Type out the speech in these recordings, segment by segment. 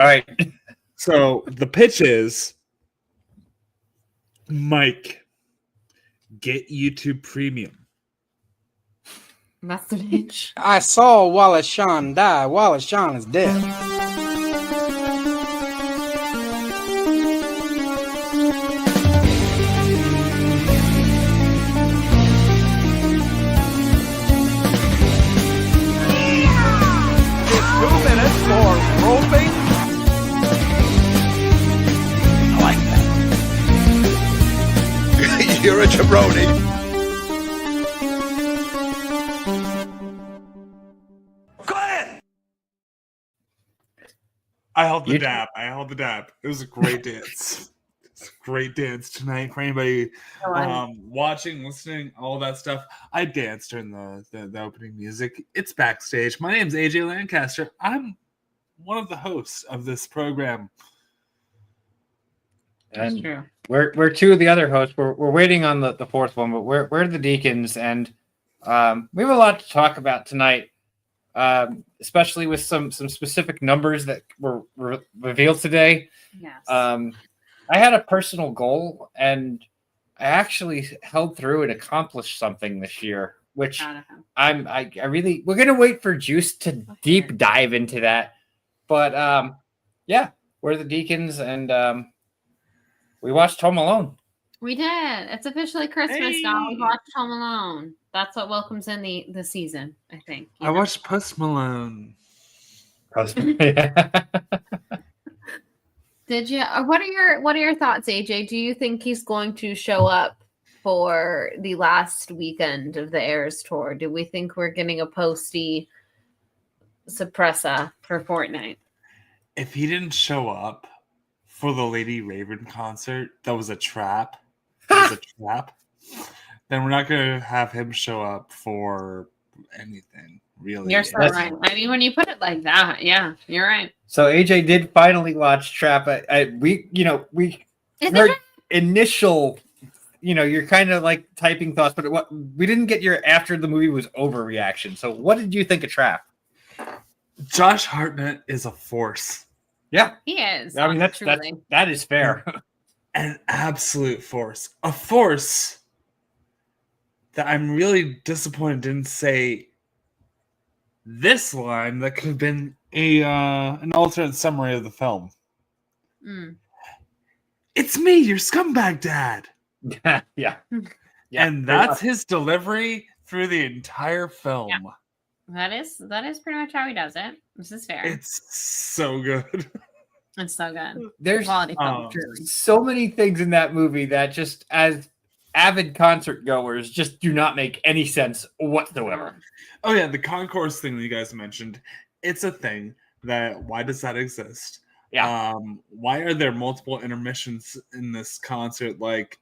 All right. So the pitch is, Mike, get YouTube Premium. That's the pitch. I saw Wallace Shawn die. Wallace Shawn is dead. It's 2 minutes for roping. I like that. You're a jabroni. Go ahead. I held the dab. It was a great dance. It's a great dance tonight for anybody watching, listening, all that stuff. I danced during the opening music. It's backstage. My name's AJ Lancaster. I'm one of the hosts of this program. And That's true. we're two of the other hosts. We're waiting on the fourth one, but we're the Deacons, and we have a lot to talk about tonight, especially with some specific numbers that were revealed today. Yes. I had a personal goal, and I actually held through and accomplished something this year, which Proud of him. I really, we're gonna wait for Juice to deep dive into that, but yeah, we're the Deacons, and we watched Home Alone. We did. It's officially Christmas now. We watched Home Alone. That's what welcomes in the season, I think. I watched Post Malone. Did you? What are your thoughts, AJ? Do you think he's going to show up for the last weekend of the Airs tour? Do we think we're getting a posty suppressa for Fortnite? If he didn't show up for the Lady Raven concert, that was a trap. Then we're not going to have him show up for anything, really. You're so right. I mean, when you put it like that, yeah, you're right. So AJ did finally watch Trap. We heard initial, you're kind of like typing thoughts, but we didn't get your after the movie was over reaction. So what did you think of Trap? Josh Hartnett is a force. Yeah, he is. I mean, that is fair. An absolute force. A force that I'm really disappointed didn't say this line that could have been an alternate summary of the film. It's me, your scumbag dad. Yeah. And that's his delivery through the entire film. Yeah. That is pretty much how he does it. This is fair. It's so good. It's so good. There's quality film, truly. So many things in that movie that just as avid concert goers just do not make any sense whatsoever. Oh yeah, the concourse thing that you guys mentioned, it's a thing. Why does that exist? Yeah. Why are there multiple intermissions in this concert? Like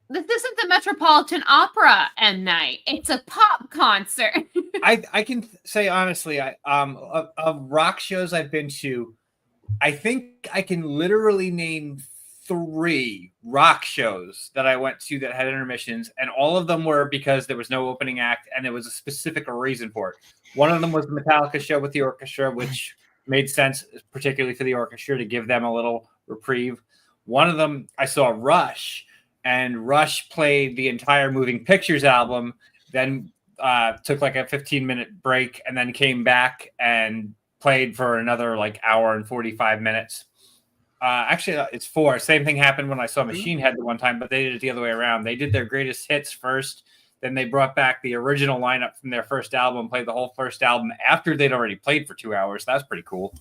this isn't the Metropolitan Opera M. Night. It's a pop concert. I can say honestly, of rock shows I've been to, I think I can literally name 3 rock shows that I went to that had intermissions, and all of them were because there was no opening act and there was a specific reason for it. One of them was the Metallica show with the orchestra, which made sense, particularly for the orchestra, to give them a little reprieve. One of them, I saw Rush, and Rush played the entire Moving Pictures album, then took like a 15-minute break, and then came back and played for another like hour and 45 minutes. Actually, it's 4. Same thing happened when I saw Machine Head the one time, but they did it the other way around. They did their greatest hits first, then they brought back the original lineup from their first album, played the whole first album after they'd already played for 2 hours. That's pretty cool.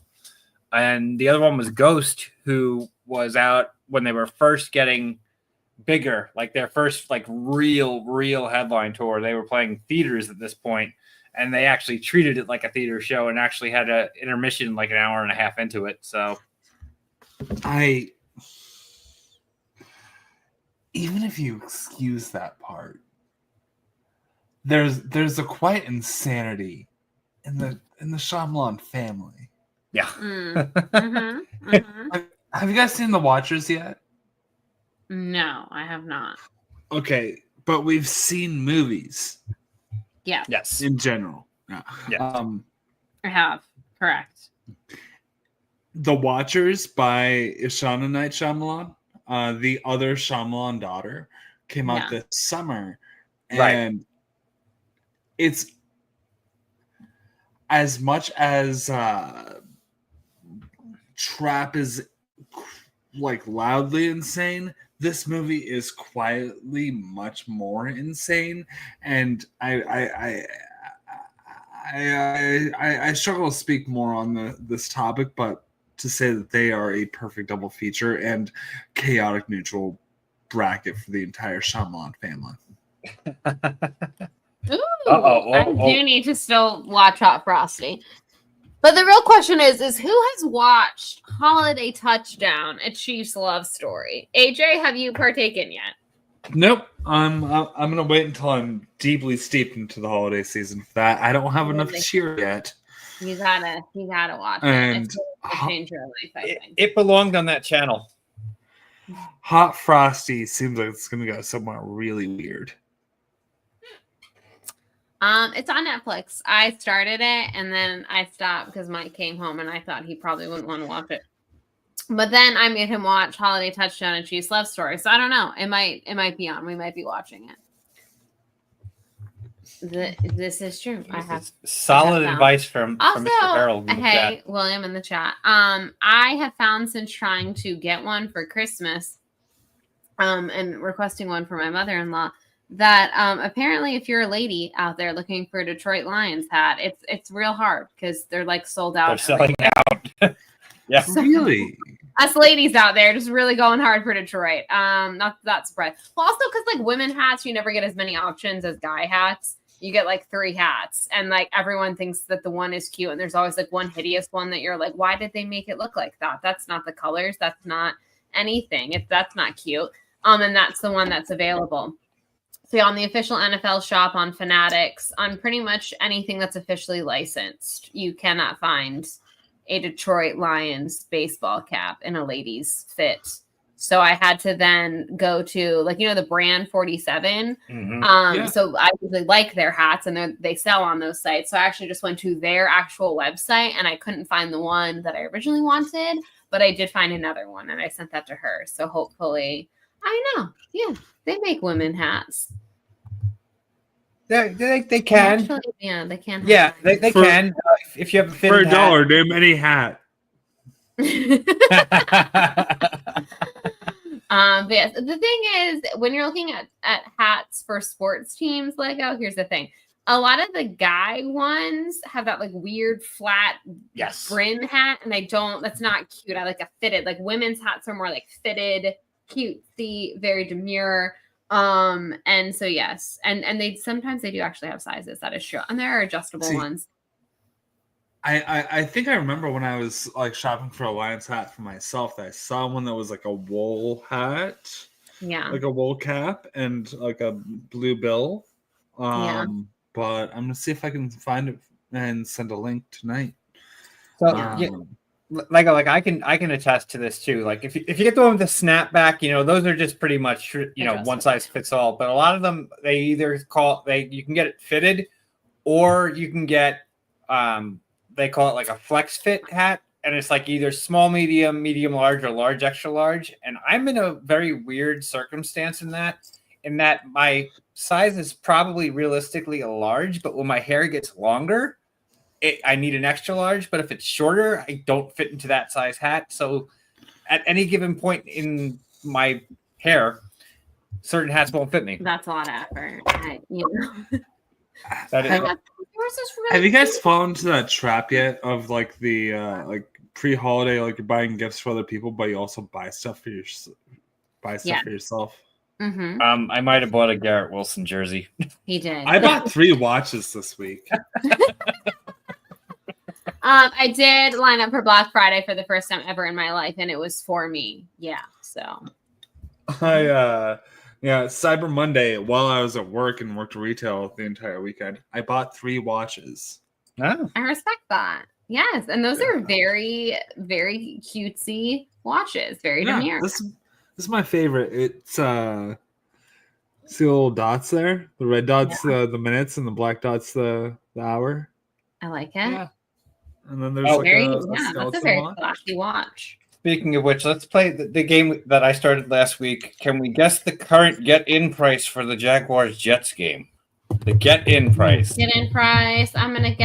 And the other one was Ghost, who was out when they were first getting bigger, like their first like real headline tour. They were playing theaters at this point, and they actually treated it like a theater show and actually had an intermission like an hour and a half into it. So even if you excuse that part, there's a quiet insanity in the Shyamalan family. Yeah. Have you guys seen The Watchers yet? No, I have not. Okay, but we've seen movies. Yeah. Yes. In general. Yeah. Yeah. I have. Correct. The Watchers by Ishana Night Shyamalan, the other Shyamalan daughter, came out this summer, and it's as much as Trap is like loudly insane. This movie is quietly much more insane, and I struggle to speak more on this topic, but to say that they are a perfect double feature and chaotic neutral bracket for the entire Shyamalan family. Ooh, I do need to still watch Hot Frosty. But the real question is who has watched Holiday Touchdown, A Chiefs Love Story? AJ, have you partaken yet? Nope. I'm gonna wait until I'm deeply steeped into the holiday season for that. I don't have enough cheer yet. You gotta watch and it. It's gonna change your life, I think. It belonged on that channel. Hot Frosty seems like it's gonna go somewhere really weird. It's on Netflix. I started it and then I stopped because Mike came home and I thought he probably wouldn't want to watch it. But then I made him watch Holiday Touchdown and Chiefs Love Story. So I don't know. It might be on. We might be watching it. This is true. I have solid advice from also, Mr. Harold. Hey, William in the chat. I have found since trying to get one for Christmas, and requesting one for my mother-in-law, that apparently if you're a lady out there looking for a Detroit Lions hat, it's real hard because they're like sold out. They're selling out. Yeah. So, really? Us ladies out there just really going hard for Detroit. Not that surprised. Well, also because like women hats, you never get as many options as guy hats. You get like 3 hats, and like everyone thinks that the one is cute, and there's always like one hideous one that you're like, why did they make it look like that? That's not the colors. That's not anything. That's not cute. And that's the one that's available. So on the official NFL shop, on Fanatics, on pretty much anything that's officially licensed, you cannot find a Detroit Lions baseball cap in a lady's fit. So I had to then go to the brand 47. Mm-hmm. So I really like their hats and they sell on those sites. So I actually just went to their actual website and I couldn't find the one that I originally wanted, but I did find another one and I sent that to her. So hopefully, I know. Yeah. They make women hats. They can. Actually, yeah, they can. Yeah, they can. If you have a for fitted $1, name any hat. But yes, the thing is, when you're looking at hats for sports teams, Lego, here's the thing. A lot of the guy ones have that like weird flat brim hat, and that's not cute. I like a fitted, like women's hats are more like fitted, cutesy, very demure. And so yes, and they sometimes they do actually have sizes, that is true. And there are adjustable ones. I think I remember when I was like shopping for a Lions hat for myself that I saw one that was like a wool hat. Yeah. Like a wool cap and like a blue bill. But I'm gonna see if I can find it and send a link tonight. So like I can attest to this too. Like if you get the one with the snapback, those are just pretty much one size fits all. But a lot of them they either you can get it fitted, or you can get they call it like a flex fit hat, and it's like either small, medium large, or large extra large. And I'm in a very weird circumstance in that my size is probably realistically a large, but when my hair gets longer, I need an extra large. But if it's shorter, I don't fit into that size hat. So at any given point in my hair, certain hats won't fit me. That's a lot of effort. Have you guys fallen into that trap yet of like the like pre-holiday, like you're buying gifts for other people, but you also buy stuff for yourself? Mm-hmm. I might have bought a Garrett Wilson jersey. He did. I bought 3 watches this week. I did line up for Black Friday for the first time ever in my life, and it was for me. Yeah. So Cyber Monday, while I was at work and worked retail the entire weekend, I bought 3 watches. Oh. I respect that. Yes, and those are very, very cutesy watches. Very demure. This is my favorite. It's see the little dots there? The red dots, the minutes, and the black dots, the hour. I like it. Yeah. And then there's Oh, like Very, a yeah, that's a skeleton very watch. flashy watch. Speaking of which, let's play the game that I started last week. Can we guess the current get-in price for the Jaguars-Jets game? The get-in price. Get in price. I'm gonna And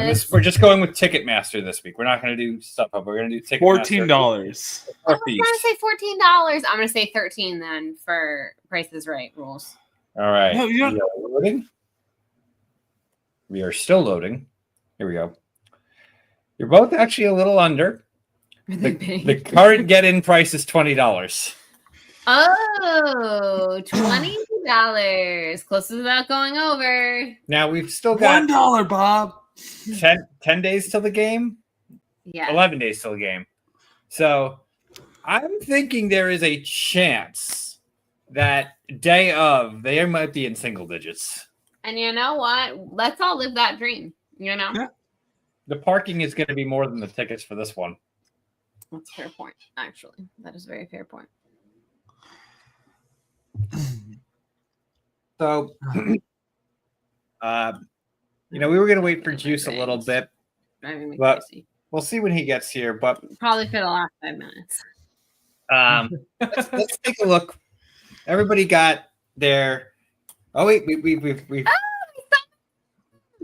guess. we're just going with Ticketmaster this week. We're not going to do StubHub. We're going to do Ticketmaster. $14. I was gonna say $14. I'm gonna say 13 then for Price is Right rules. All right. No, you don't- We are loading. We are still loading. Here we go. You're both actually a little under. Are they big? The current get-in price is $20. Oh, $20. Close without going over. Now we've still got $1, Bob. 10 days till the game, Yeah. 11 days till the game. So I'm thinking there is a chance that day of they might be in single digits. And you know what? Let's all live that dream. You know? Yeah. The parking is going to be more than the tickets for this one. That's a fair point, actually. That is a very fair point. So, we were going to wait for Juice a little bit. Driving me But- crazy. We'll see when he gets here, but Probably for the last 5 minutes. let's take a look. Everybody got their. Oh wait, we've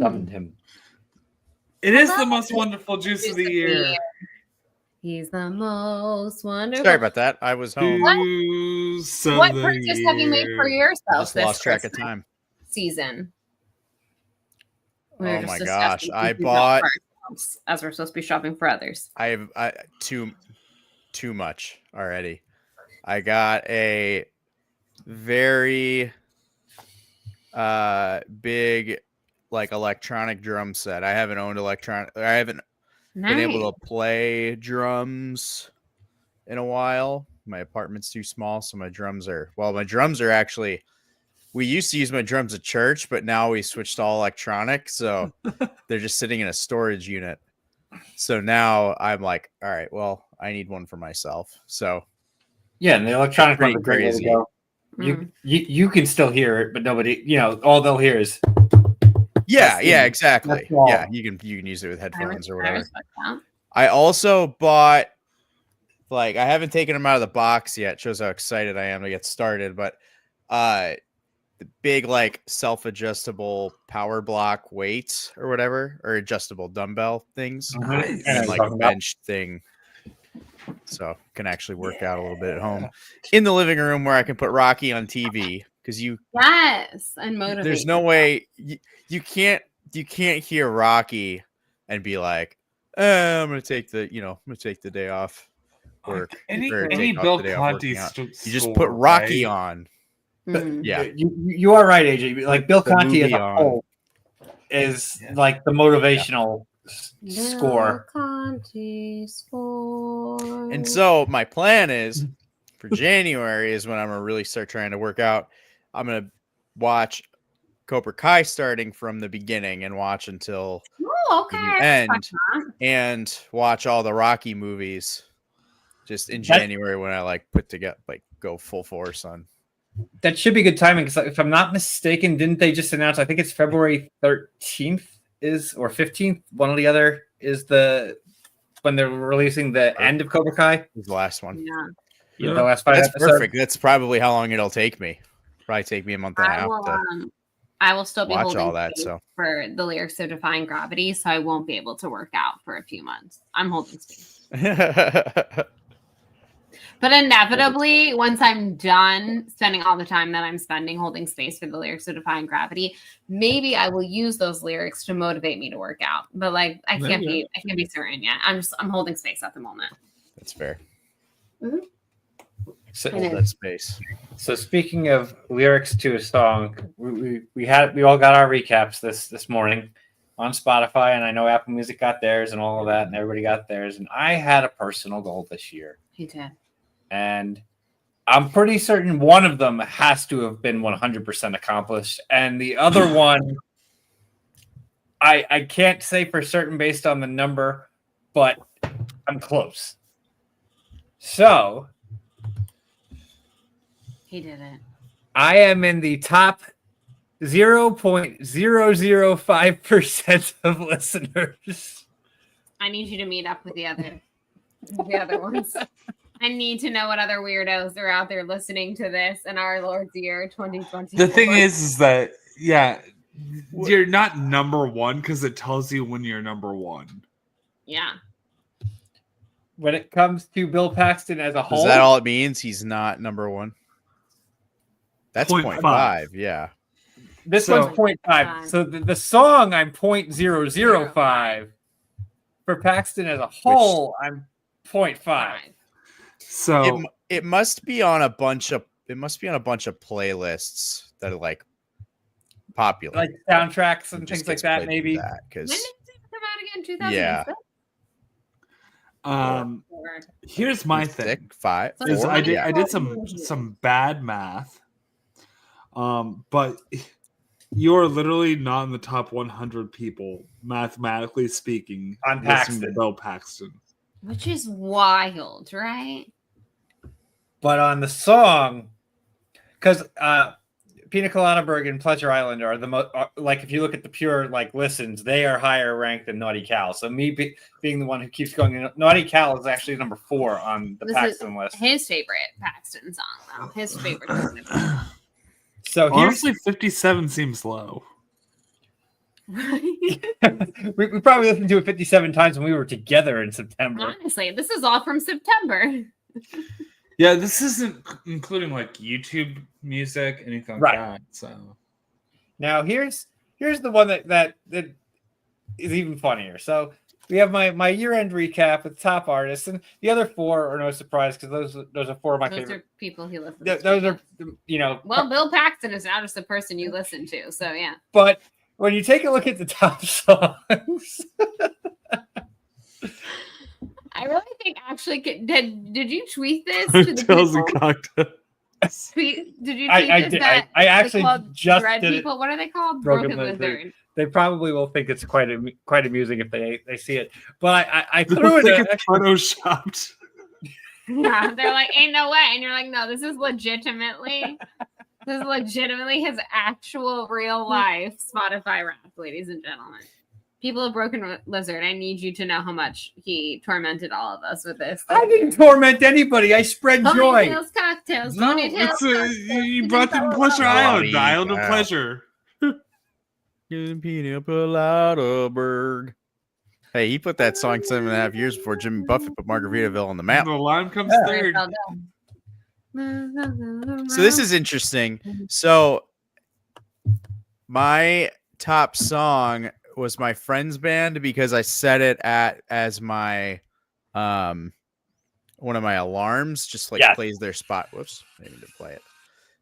summoned him. It is the most wonderful juice of the year. He's the most wonderful. Sorry about that. I was home. Juice of What the purchase have you made for year. yourself Just this lost track of Christmas time. season? We were Oh just my discussing gosh, I pieces bought- for ourselves, as we're supposed to be shopping for others. I have too much already. I got a very big like electronic drum set. I haven't owned electronic. I haven't Nice. been able to play drums in a while. My apartment's too small, so my drums are actually. We used to use my drums at church, but now we switched to all electronic, so they're just sitting in a storage unit. So now I'm like, all right, well, I need one for myself. So Yeah, and the electronic Pretty one's a great way to crazy. go. You can still hear it, but nobody, all they'll hear is yeah, the- exactly. that's all. Yeah, you can use it with headphones or I whatever. respect that. I also bought I haven't taken them out of the box yet. Shows how excited I am to get started, but the big self-adjustable power block weights or whatever, or adjustable dumbbell things, Nice. and Yeah, a talking about- bench thing, so can actually work out a little bit at home in the living room where I can put Rocky on TV because Yes, and motivate. there's no way you can't hear Rocky and be like, I'm gonna take the day off work. Any or take off Bill the day off Conti working out. you You just put Rocky on. Mhm. Yeah. You are right, AJ. Like Bill The Conti as movie a on. whole is Yeah. like the motivational score. Conti score. And so my plan is for January is when I'm gonna really start trying to work out. I'm gonna watch Cobra Kai starting from the beginning and watch until Oh, okay. the end, and watch all the Rocky movies just in That- January when I put together go full force on. That should be good timing because, if I'm not mistaken, didn't they just announce? I think it's February 13th or 15th. One or the other is when they're releasing the end of Cobra Kai. Is the last one. Yeah. The last 5 That's episodes. perfect. That's probably how long it'll take me. Probably take me a month and a half to I will still be watch holding all that. space So for the lyrics of Defying Gravity, so I won't be able to work out for a few months. I'm holding space. But inevitably, once I'm done spending all the time that I'm spending holding space for the lyrics of Defying Gravity, maybe I will use those lyrics to motivate me to work out. But I can't be certain yet. I'm holding space at the moment. that's fair. So, Hold that space. so speaking of lyrics to a song, we all got our recaps this morning on Spotify, and I know Apple Music got theirs and all of that, and everybody got theirs. And I had a personal goal this year. He did. And I'm pretty certain one of them has to have been 100% accomplished. And the other one, I can't say for certain based on the number, but I'm close. So He did it. I am in the top 0.005% of listeners. I need you to meet up with the other ones. I need to know what other weirdos are out there listening to this in our Lord's year 2020. The thing is that you're not number one because it tells you when you're number one. Yeah. When it comes to Bill Paxton as a whole, Is that all it means? He's not number one. That's 0.5. Yeah. this one's 0.5. So the song I'm 0.005. For Paxton as a whole, I'm 0.5. So it must be on a bunch of playlists that are like popular, Like soundtracks and things like that, maybe. When did it come out again? 2006? Yeah. Here's my thing. 5. Is 4? I did some bad math. But you're literally not in the top 100 people, mathematically speaking, on listening Paxton. to Bill Paxton. Which is wild, right? But on the song, because Pina Colada Berg and Pleasure Island are the most, like, if you look at the pure like listens, they are higher ranked than Naughty Cal. So me being the one who keeps going, Naughty Cal is actually number 4 on the Paxton list. His favorite Paxton song, though. His favorite. So Honestly, 57 seems low. we probably listened to it 57 times when we were together in September. Honestly, this is all from September. Yeah, this isn't including like YouTube music, anything like that. So now here's the one that is even funnier. So we have my year-end recap with top artists, and the other 4 are no surprise because those are 4 of my favorite. Those are people he listens Those to. are, you know. Well, Bill Paxton is not just the person you listen to, so yeah. But when you take a look at the top songs, I really think actually did you tweet this to the Hotels and people? cocktails. Did you tweet I this did. that I actually they're called just Red did it. people? What are they called? Broken Broken Lizard. Lizard. They probably will think it's quite amusing if they see it. But I They threw think it. it's photoshopped. Yeah, they're like, ain't no way. And you're like, no, this is legitimately his actual real life Spotify rap, ladies and gentlemen. People of Broken Lizard, I need you to know how much he tormented all of us with this. I didn't torment anybody. I spread joy. Ponytails, cocktails, No, ponytails, cocktails. you brought them Pleasure Island, the Island of Wow. Pleasure. Pina Colada Berg. Hey, he put that song 7.5 years before Jimmy Buffett put Margaritaville on the map. The lime comes third. So this is interesting. So my top song was my friend's band because I set it as my one of my alarms, just like plays their spot. Whoops, I didn't even play it.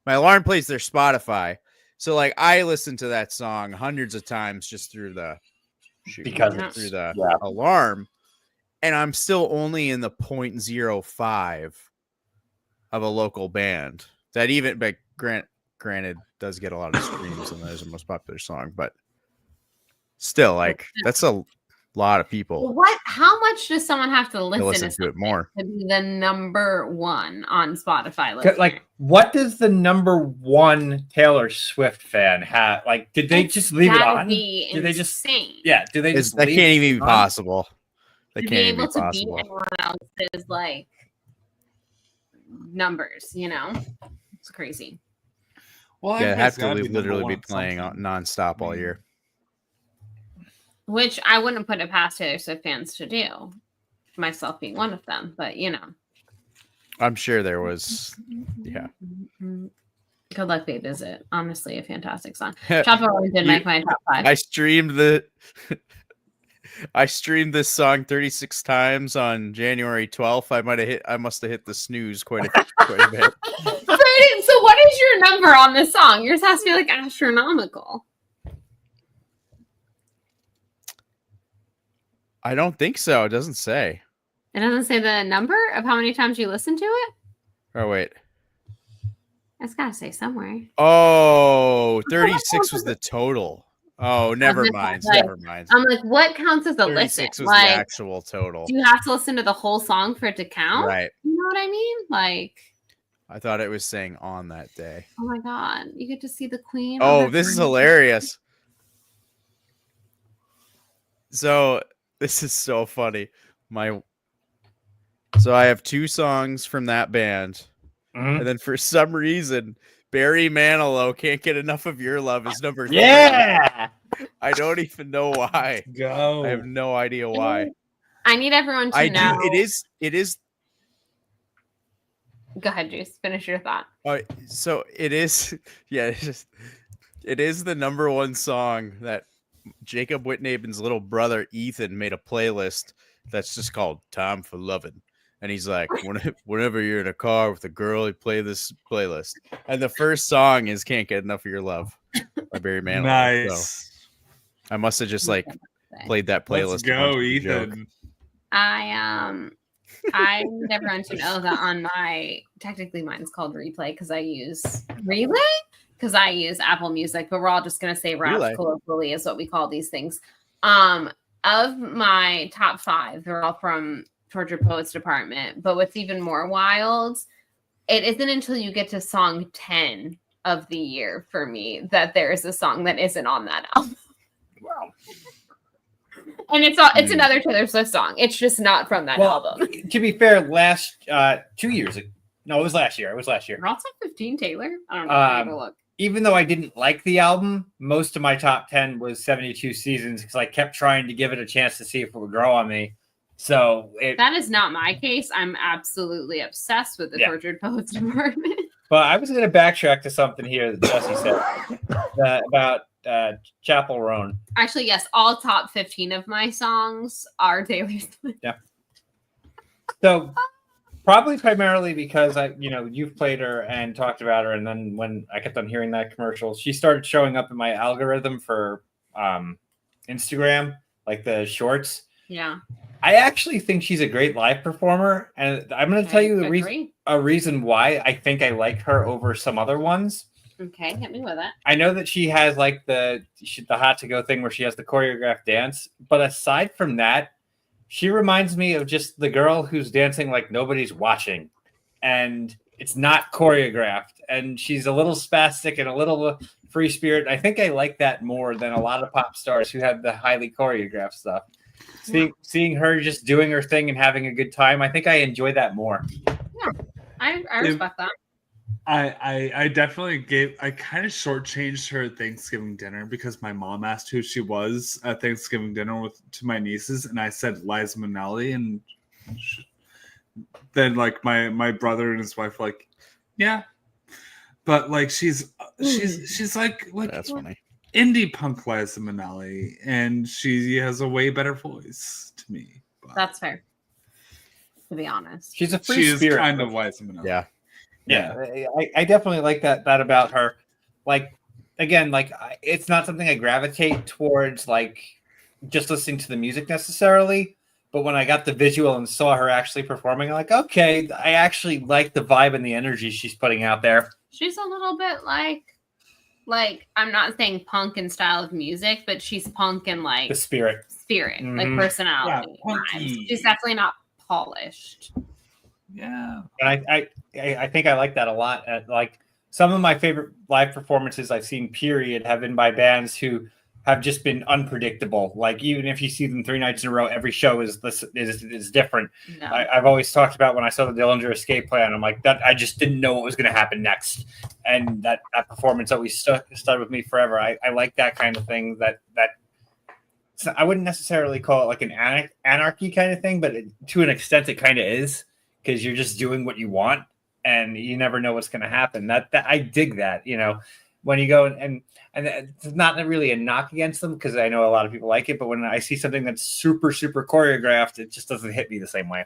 My alarm plays their Spotify. So like I listened to that song hundreds of times just through the alarm, and I'm still only in the 0.05 of a local band that even, but granted does get a lot of streams and that is the most popular song, but still, like, that's a lot of people. How much does someone have to listen to it more to be the number 1 on Spotify list? Like, what does the number 1 Taylor Swift fan have? Like, did they just leave it on? Did they just? insane. Yeah. Do they just? That can't even be possible. That To can't be even able be to beat possible. anyone else's like numbers, you know, it's crazy. Well, Yeah, it have everybody's to gotta be literally number be one playing something. nonstop all year. Which I wouldn't put it past Taylor Swift fans to do, myself being one of them. But you know, I'm sure there was. Yeah. Good Luck Babe is it? Honestly, a fantastic song. Chopper Rolling did make my top 5. I streamed this song 36 times on January 12th. I must have hit the snooze quite a bit. So what is your number on this song? Yours has to be like astronomical. I don't think so. It doesn't say. It doesn't say the number of how many times you listen to it. Oh, wait. It's got to say somewhere. Oh, 36 was the total. Oh, never mind. Never mind. I'm like, what counts as a 36 listen? was Like, the actual total. do you have to listen to the whole song for it to count? Right. You know what I mean? Like, I thought it was saying on that day. Oh my god, you get to see the queen. on Oh, her this is throne. hilarious. So this is so funny. So I have 2 songs from that band, Mhm. and then for some reason, Barry Manilow, Can't Get Enough of Your Love is number 3. Yeah. I don't even know why. Go. I have no idea why. I need everyone to know. It is. Go ahead, Juice. Finish your thought. So it is. Yeah, it is the number 1 song that Jacob Whitnaben's little brother Ethan made a playlist that's just called "Time for Lovin'," and he's like, whenever you're in a car with a girl, you play this playlist, and the first song is "Can't Get Enough of Your Love" by Barry Manilow. Nice. So I must have just played that playlist. Let's go, Ethan. I need everyone to know that on technically mine's called Replay because I use Relay because I use Apple Music, but we're all just gonna say Relay. Rap colloquially is what we call these things. Of my top 5, they're all from Tortured Poets Department. But what's even more wild, it isn't until you get to song 10 of the year for me that there is a song that isn't on that album. Wow. And it's another Taylor Swift song. It's just not from that album. To be fair, last 2 years ago, no, it was last year. We're all top 15, Taylor. I don't know. I have to look. Even though I didn't like the album, most of my top 10 was 72 Seasons because I kept trying to give it a chance to see if it would grow on me. So that is not my case. I'm absolutely obsessed with the Tortured Poets Department. But I was going to backtrack to something here that Jesse said about Chapel Roan. Actually, yes, all top 15 of my songs are Taylor Swift. Yeah. So probably primarily because you've played her and talked about her, and then when I kept on hearing that commercial, she started showing up in my algorithm for Instagram, like the shorts. Yeah. I actually think she's a great live performer, and I'm going to tell you a reason why I think I like her over some other ones. Okay, hit me with it. I know that she has like the hot to go thing where she has the choreographed dance, but aside from that, she reminds me of just the girl who's dancing like nobody's watching, and it's not choreographed, and she's a little spastic and a little free spirit. I think I like that more than a lot of pop stars who have the highly choreographed stuff. Seeing her just doing her thing and having a good time, I think I enjoy that more. Yeah, I respect that. I definitely I kind of shortchanged her Thanksgiving dinner because my mom asked who she was at Thanksgiving dinner to my nieces, and I said Liza Minnelli, and then like my brother and his wife were like, yeah, but like she's like that's funny. Indie punk Liza Minnelli, and she has a way better voice to me. But that's fair. To be honest, she's a free spirit. She is kind of Liza Minnelli. Yeah, I definitely like that about her. Like, again, like it's not something I gravitate towards, like just listening to the music necessarily. But when I got the visual and saw her actually performing, I'm like, okay, I actually like the vibe and the energy she's putting out there. She's a little bit like I'm not saying punk in style of music, but she's punk and like the spirit, like personality. Yeah, she's definitely not polished. Yeah, and I think I like that a lot. Like some of my favorite live performances I've seen, period, have been by bands who have just been unpredictable. Like even if you see them 3 nights in a row, every show is different. No. I've always talked about when I saw the Dillinger Escape Plan, I'm like, that I just didn't know what was going to happen next, and that performance always stuck with me forever. I like that kind of thing. That I wouldn't necessarily call it like an anarchy kind of thing, but to an extent, it kind of is. Because you're just doing what you want and you never know what's going to happen. That I dig that, when you go and it's not really a knock against them because I know a lot of people like it, but when I see something that's super, super choreographed, it just doesn't hit me the same way.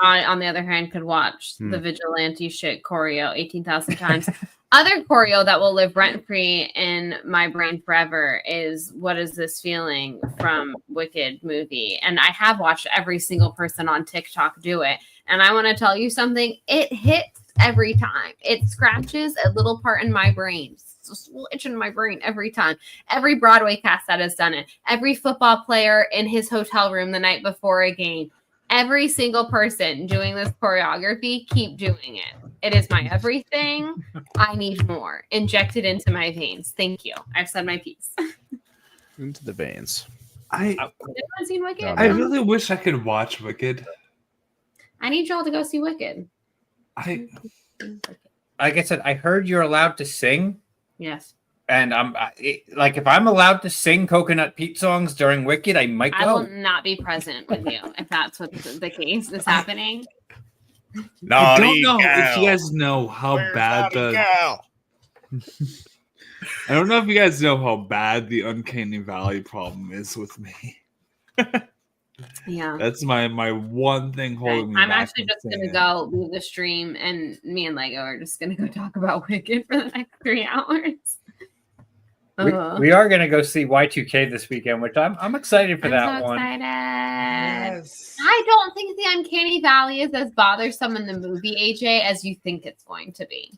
I, on the other hand, could watch the vigilante shit choreo 18,000 times. Other choreo that will live rent-free in my brain forever is What Is This Feeling from Wicked movie. And I have watched every single person on TikTok do it. And I want to tell you something. It hits every time. It scratches a little part in my brain. It's just a little itch in my brain every time. Every Broadway cast that has done it. Every football player in his hotel room the night before a game. every single person doing this choreography, keep doing it. It is my everything. I need more. Inject it into my veins. Thank you. I've said my piece. Into the veins. I Anyone seen Wicked? No, I really wish I could watch Wicked. I need y'all to go see Wicked. I Like I said, I heard you're allowed to sing, Yes. and like if I'm allowed to sing Coconut Pete songs during Wicked, I might I will go. not be present with you if that's what the case is happening. I don't know if you guys know how bad gal? I don't know if you guys know how bad the Uncanny Valley problem is with me. Yeah. That's my one thing holding me I'm back actually from just saying gonna it. go leave the stream, and me and Lego are just gonna go talk about Wicked for the next 3 hours. We are going to go see Y2K this weekend, which I'm excited for I'm that so one. excited. Yes. I don't think the Uncanny Valley is as bothersome in the movie, AJ, as you think it's going to be.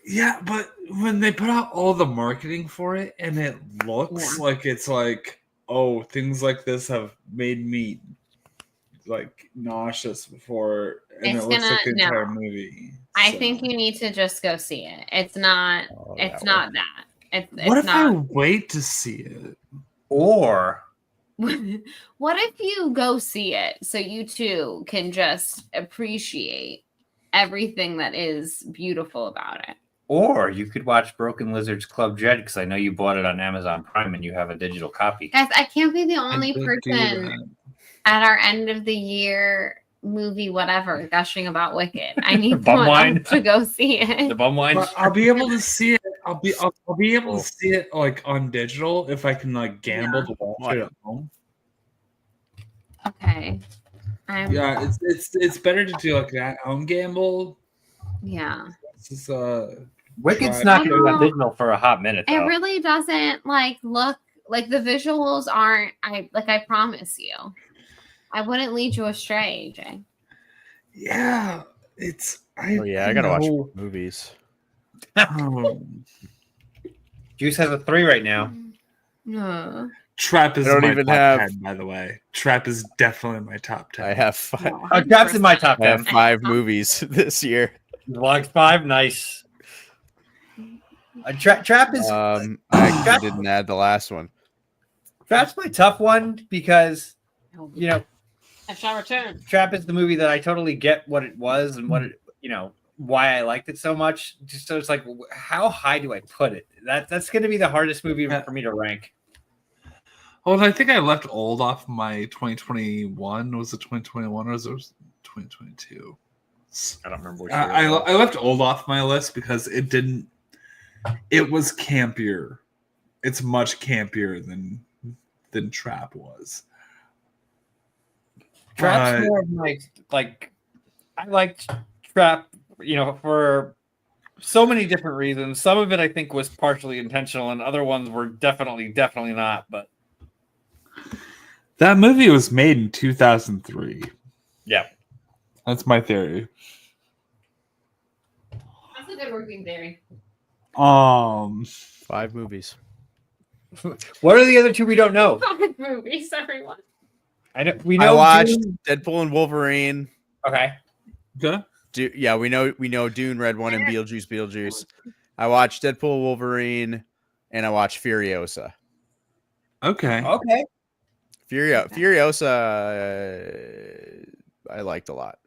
Yeah, but when they put out all the marketing for it and it looks like it's like, oh, things like this have made me like nauseous before, and It's it looks like the gonna- entire no. movie. I So- think you need to just go see it. It's not. Oh, It's that not that. It's What if not. I wait to see it? Or What if you go see it so you too can just appreciate everything that is beautiful about it? Or you could watch Broken Lizard's Club Dread because I know you bought it on Amazon Prime and you have a digital copy. Guys, I can't be the I only did do person that. at our end of the year movie, whatever, gushing about Wicked. I need Bum someone wine. else to go see The it. bum wine. But I'll be able to see it. I'll be able to see it like on digital if I can like gamble to watch it at home. Okay. Yeah, it's better to do like an at home gamble. Yeah. This is Wicked's try- not going to be I on know. digital for a hot minute, It though. really doesn't look like the visuals aren't I promise you. I wouldn't lead you astray, AJ. yeah, it's. I gotta watch know. movies. Juice has a 3 right now. No. Trap is I don't my even top have- 10, by the way. Trap is definitely my top 10. I have five. Oh, Trap's in my top I have 10. 5 movies this year. Vlogs 5, nice. Trap is I actually didn't add the last one. Trap's my tough one because you know I shall return. Trap is the movie that I totally get what it was and what it why I liked it so much. Just so it's like, how high do I put it? That's going to be the hardest movie for me to rank. Well, I think I left Old off my 2021. Was it 2021 or was it 2022? I don't remember. Which I left Old off my list because it didn't. It was campier. It's much campier than Trap was. Trap's more of my like. I liked Trap, for so many different reasons. Some of it I think was partially intentional, and other ones were definitely not. But That movie was made in 2003. yeah, That's my theory. That's a good working theory. 5 movies. what are the other 2 we don't know? Fucking movies, everyone. I know we I know. watched Dune- Deadpool and Wolverine. Okay, Okay. We know Dune Red One and Beetlejuice. I watched Deadpool, Wolverine, and I watched Furiosa. Okay. okay. Furiosa, I liked a lot.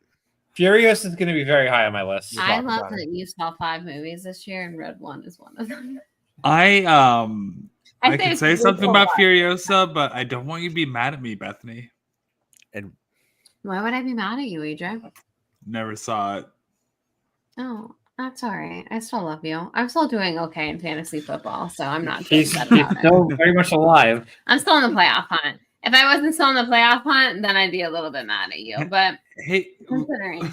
Furious is going to be very high on my list. I Talk love about it. that you saw 5 movies this year, and Red One is one of them. I I could it's say really something cool. about Furiosa, but I don't want you to be mad at me, Bethany. And Why would I be mad at you, AJ? Never saw it. Oh, that's all right. I still love you. I'm still doing okay in fantasy football, so I'm not too He's upset about it. still very much alive. I'm still in the playoff hunt. If I wasn't still in the playoff hunt, then I'd be a little bit mad at you. But Hey, considering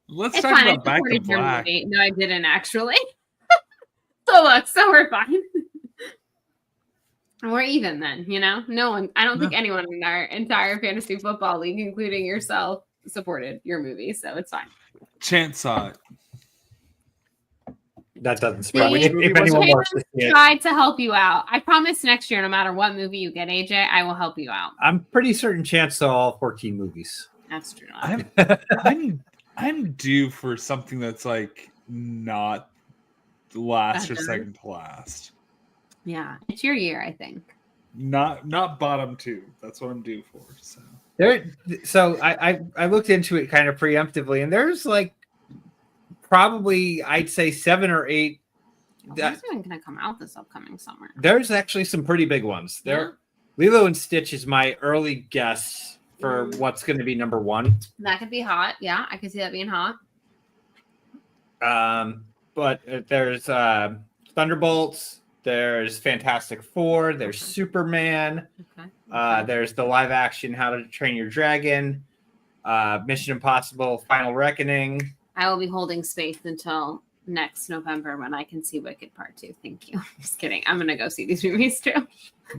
let's it's talk fine, I about Back to supported your Black. movie. No, I didn't actually. So we're fine. We're even then, No one. I don't think anyone in our entire fantasy football league, including yourself, supported your movie, so it's fine. Chance saw it. That doesn't See, surprise me. If anyone Chance wants to see it, tried to help you out. I promise next year, no matter what movie you get, AJ, I will help you out. I'm pretty certain Chance saw all 14 movies. That's true. I'm due for something that's like not last or Okay. second to last. Yeah, it's your year, I think. Not bottom two. That's what I'm due for. So I looked into it kind of preemptively, and there's like probably I'd say 7 or 8. What's even going to come out this upcoming summer? There's actually some pretty big ones. There, Lilo and Stitch is my early guess for what's going to be number 1. That could be hot. Yeah, I could see that being hot. But there's Thunderbolts. There's Fantastic Four. There's Superman. Okay. There's the live action How to Train Your Dragon. Mission Impossible: Final Reckoning. I will be holding space until next November when I can see Wicked Part 2. Thank you. Just kidding. I'm gonna go see these movies too.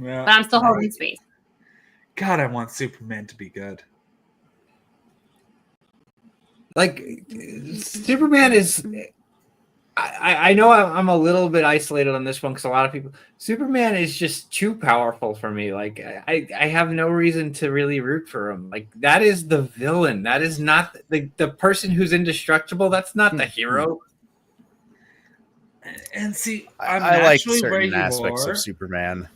Yeah. But I'm still holding space. God, I want Superman to be good. Like Superman is. I know I'm a little bit isolated on this one because a lot of people. Superman is just too powerful for me. Like I have no reason to really root for him. Like that is the villain. That is not the person who's indestructible. That's not the hero. And see, I like certain aspects of Superman.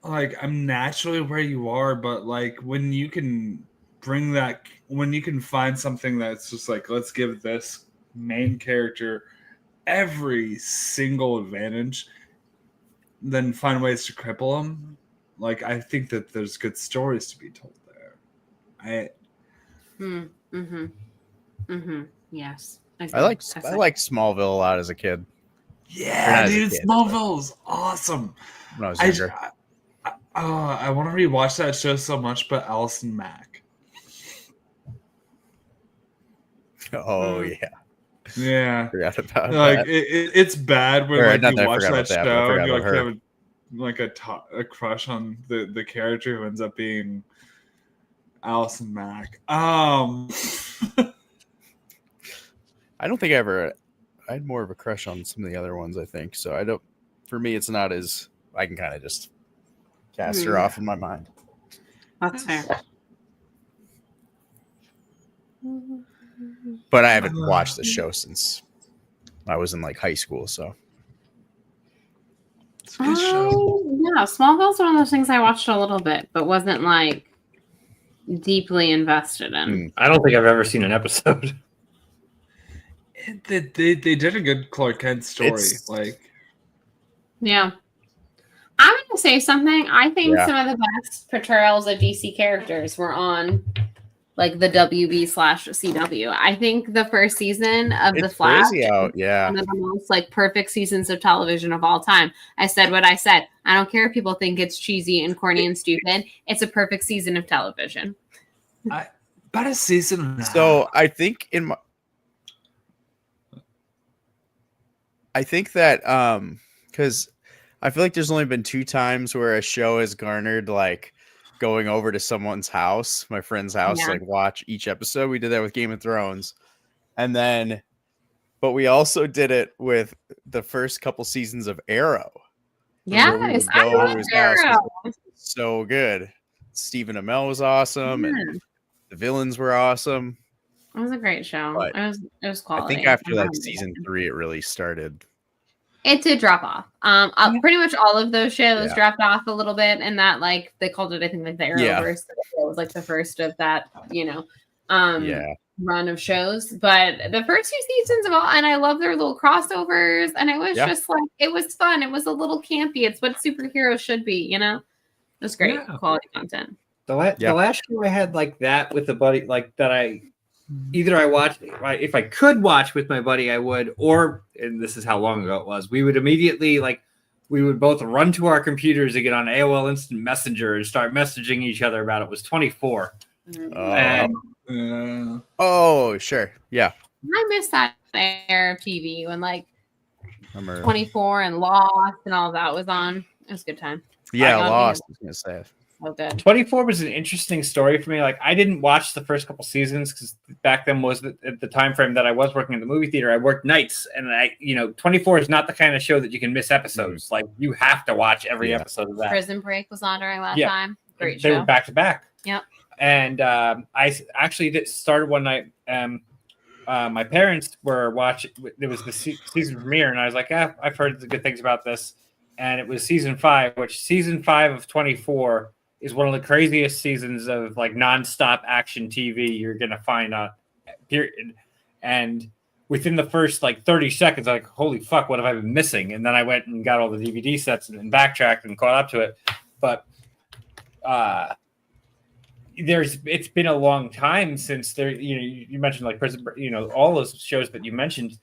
Like I'm naturally where you are, but like when you can find something that's just like, let's give this main character every single advantage, then find ways to cripple them. Like I think that there's good stories to be told there. Yes. I like Smallville a lot as a kid. Yeah, dude, Smallville's awesome. When I was younger. I want to rewatch that show so much, but Allison Mack. Oh yeah. Yeah, forgot about like that. It's bad when like you watch that show and you like have a crush on the character who ends up being Allison Mack. I don't think I had more of a crush on some of the other ones. I think so. I don't. For me, it's not as I can kind of just cast her off in my mind. That's fair. But I haven't watched the show since I was in like high school, so it's a good show. Yeah, Smallville's one of those things I watched a little bit, but wasn't like deeply invested in. I don't think I've ever seen an episode. They did a good Clark Kent story. Yeah. I'm going to say something. I think some of the best portrayals of DC characters were on like the WB/CW. I think the first season of The Flash is one of the most like perfect seasons of television of all time. I said what I said. I don't care if people think it's cheesy and corny and stupid. It's a perfect season of television. About a season. So I think that because I feel like there's only been 2 times where a show has garnered like going over to someone's house, my friend's house, like watch each episode. We did that with Game of Thrones. But we also did it with the first couple seasons of Arrow. Yes, I love Arrow. So good. Stephen Amell was awesome, and the villains were awesome. It was a great show. But it was quality. I think after like season 3, it really started. It did drop off. Pretty much all of those shows dropped off a little bit, and that like they called it, I think, like the Arrowverse. It was like the first of that, run of shows. But the first 2 seasons of all, and I love their little crossovers, and it was just like it was fun. It was a little campy. It's what superheroes should be, you know. It was great quality content. The last show I had like that with a buddy, like that I watched, if I could watch with my buddy, I would, and this is how long ago it was, we would immediately we would both run to our computers to get on AOL Instant Messenger and start messaging each other about it. Was 24. Oh, sure. Yeah. I miss that era of TV when like 24 and Lost and all that was on. It was a good time. Yeah, Lost. I was gonna say. So good. 24 was an interesting story for me. Like I didn't watch the first couple seasons because back then was at the time frame that I was working in the movie theater. I worked nights, and 24 is not the kind of show that you can miss episodes. Like you have to watch every episode of that. Prison Break was on during that time. Great show. They were back to back. Yep. And I started one night. My parents were watching. It was the season premiere, and I was like, I've heard the good things about this. And it was season 5, which season 5 of 24 is one of the craziest seasons of like nonstop action TV you're gonna find on. Period. And within the first like 30 seconds, I'm like, holy fuck, what have I been missing? And then I went and got all the DVD sets and backtracked and caught up to it. But it's been a long time since there, you mentioned like Prison, all those shows that you mentioned.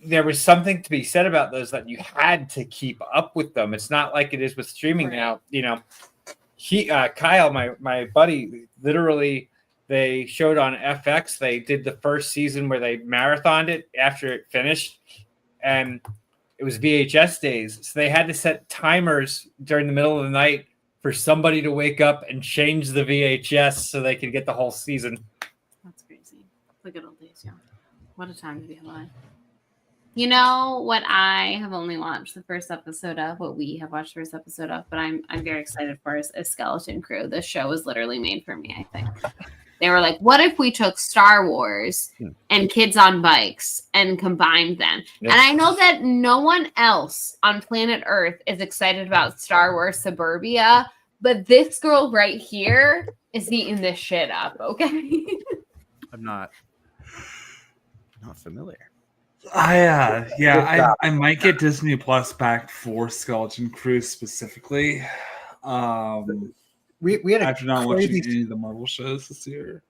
There was something to be said about those that you had to keep up with them. It's not like it is with streaming now. Kyle, my buddy, literally, they showed on FX. They did the first season where they marathoned it after it finished, and it was VHS days. So they had to set timers during the middle of the night for somebody to wake up and change the VHS so they could get the whole season. That's crazy. The good old days, yeah. What a time to be alive. You know what I have only watched the first episode of, what we have watched the first episode of, but I'm very excited for is Skeleton Crew. This show was literally made for me, I think. They were like, what if we took Star Wars and Kids on Bikes and combined them? Yes. And I know that no one else on planet Earth is excited about Star Wars Suburbia, but this girl right here is eating this shit up, okay? I'm not familiar. I might get Disney Plus back for Skeleton Crew specifically. We had after not watching any of the Marvel shows this year.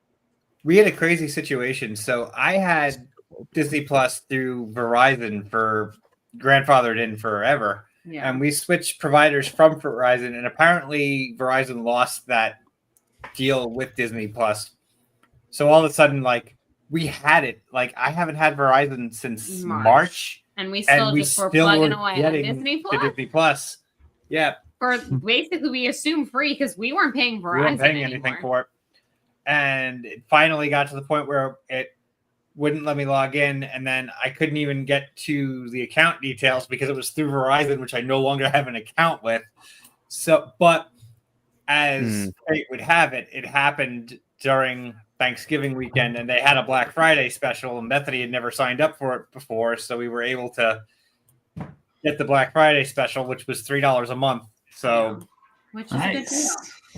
We had a crazy situation. So I had Disney Plus through Verizon for grandfathered in forever. Yeah. And we switched providers from Verizon, and apparently Verizon lost that deal with Disney Plus. So all of a sudden, like, we had it. Like, I haven't had Verizon since March. And we still were plugging away on Disney Plus. Disney Plus. Yeah. For basically, we assume free because we weren't paying Verizon. We weren't paying anything for it. And it finally got to the point where it wouldn't let me log in. And then I couldn't even get to the account details because it was through Verizon, which I no longer have an account with. So, but as fate would have it, it happened during Thanksgiving weekend, and they had a Black Friday special, and Bethany had never signed up for it before, so we were able to get the Black Friday special, which was $3 a month. So, which is a good deal.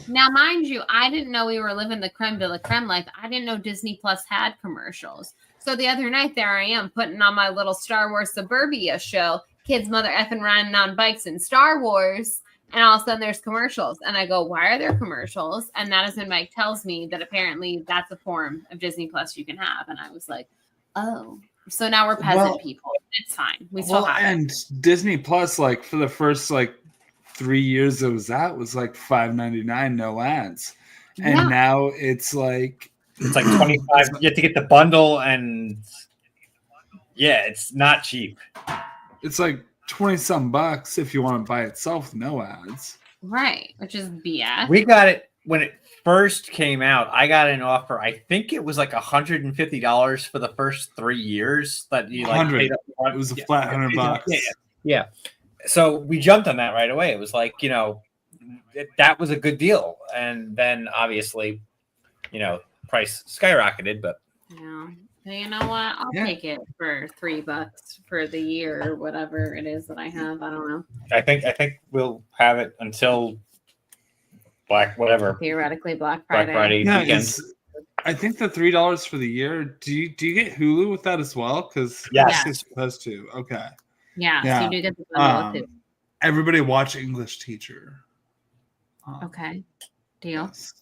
Now, mind you, I didn't know we were living the creme de la creme life. I didn't know Disney Plus had commercials. So the other night, there I am putting on my little Star Wars Suburbia show, kids mother effing riding on bikes in Star Wars. And all of a sudden there's commercials. And I go, why are there commercials? And that is when Mike tells me that apparently that's a form of Disney Plus you can have. And I was like, oh. So now we're peasant people. It's fine. We still have and Disney Plus, like, for the first, like, 3 years it was like $5.99, no ads. And now it's like $25. You have to get the bundle, and it's not cheap. It's like 20-some bucks if you want to buy itself, no ads. Right, which is BS. We got it when it first came out. I got an offer. I think it was like $150 for the first 3 years that you like paid up front. It was a flat $100. Yeah. So we jumped on that right away. It was like, that was a good deal. And then obviously, price skyrocketed, but yeah. You know what? I'll take it for $3 for the year or whatever it is that I have. I don't know. I think we'll have it until theoretically Black Friday weekend. I think the $3 for the year. Do you get Hulu with that as well? Because it's supposed to. Okay. Yeah. So you do get the bundle too. Everybody watch English Teacher. Okay. Deal. Yes.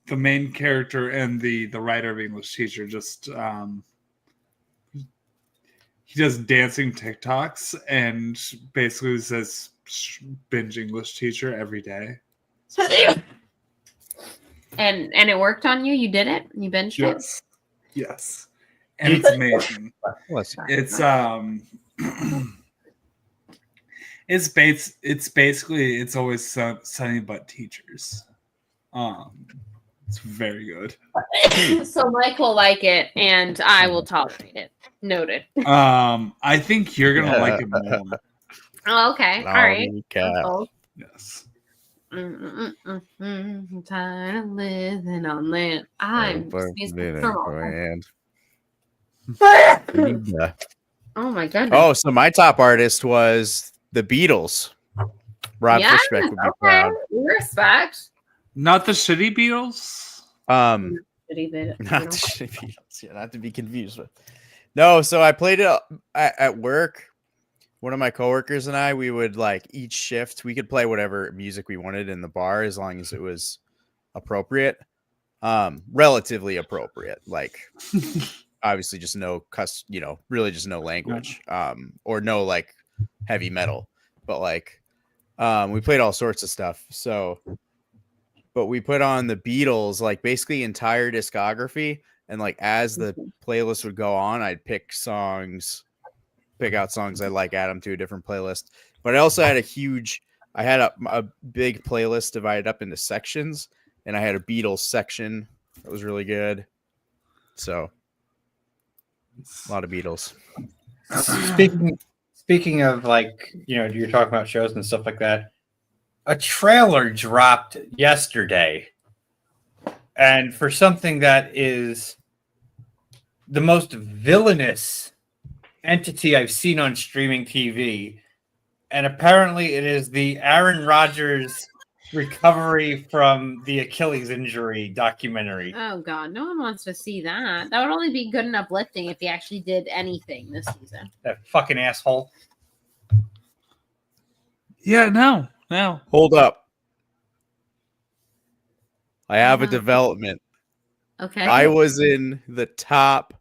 The main character and the writer of English Teacher just he does dancing TikToks and basically says binge English Teacher every day. And it worked on you? You did it? You binged it? Yes. And it's amazing. It's basically it's always Sunny but teachers. It's very good. So Mike will like it, and I will tolerate it. Noted. I think you're gonna like it more. Oh, okay. All right. Yes. I'm tired of living on land. I'm Oh my goodness. Oh, so my top artist was the Beatles. Rob Yes, Fishbeck would be okay. proud. Respect. Not the shitty Beatles. Not the shitty Beatles. Yeah, not to be confused with. No, so I played it at work. One of my coworkers and I, we would like each shift, we could play whatever music we wanted in the bar as long as it was appropriate. Relatively appropriate. Like obviously just no really just no language. Or no like heavy metal. But like we played all sorts of stuff. So but we put on the Beatles, like basically entire discography, and like as the playlist would go on, I'd pick out songs I like, add them to a different playlist. But I also had a big playlist divided up into sections, and I had a Beatles section that was really good. So a lot of Beatles. Speaking of like, you're talking about shows and stuff like that. A trailer dropped yesterday, and for something that is the most villainous entity I've seen on streaming TV, and apparently it is the Aaron Rodgers recovery from the Achilles injury documentary. Oh God, no one wants to see that. That would only be good and uplifting if he actually did anything this season. That fucking asshole. Yeah, no. Hold up. I have a development. Okay. I was in the top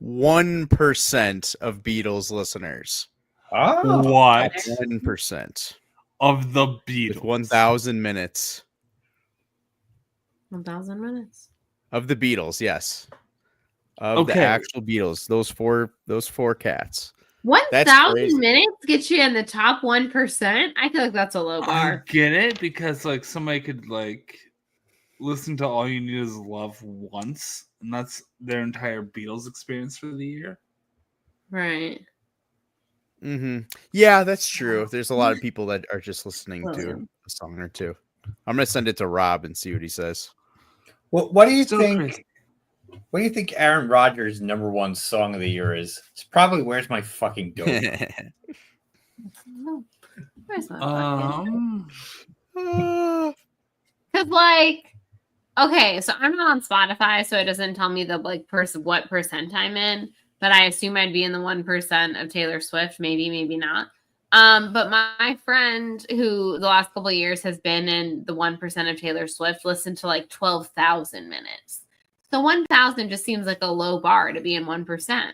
1% of Beatles listeners. Oh, What? 1% Of the Beatles. with 1,000 minutes 1,000 minutes. of the Beatles. Yes, of the actual Beatles. Those four cats. 1,000 minutes gets you in the top 1%. I feel like that's a low bar. I get it, because like somebody could like listen to All You Need Is Love once, and that's their entire Beatles experience for the year. Right. Mm-hmm. Yeah, that's true. There's a lot of people that are just listening to a song or two. I'm gonna send it to Rob and see what he says. What do you think? Crazy. What do you think Aaron Rodgers' #1 song of the year is? It's probably "Where's My Fucking Dope." Where's my Because like, okay, so I'm not on Spotify, so it doesn't tell me the like what percent I'm in. But I assume I'd be in the 1% of Taylor Swift, maybe not. But my friend who the last couple of years has been in the 1% of Taylor Swift listened to like 12,000 minutes. So 1,000 just seems like a low bar to be in 1%.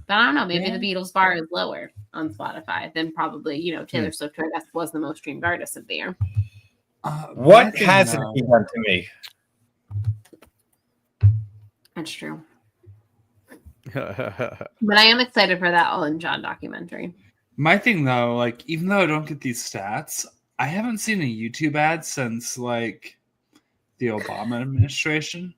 But I don't know, maybe the Beatles bar is lower on Spotify than probably, Taylor Swift, who I guess was the most streamed artist of the year. What hasn't he done to me? That's true. But I am excited for that Ellen John documentary. My thing though, like even though I don't get these stats, I haven't seen a YouTube ad since like the Obama administration,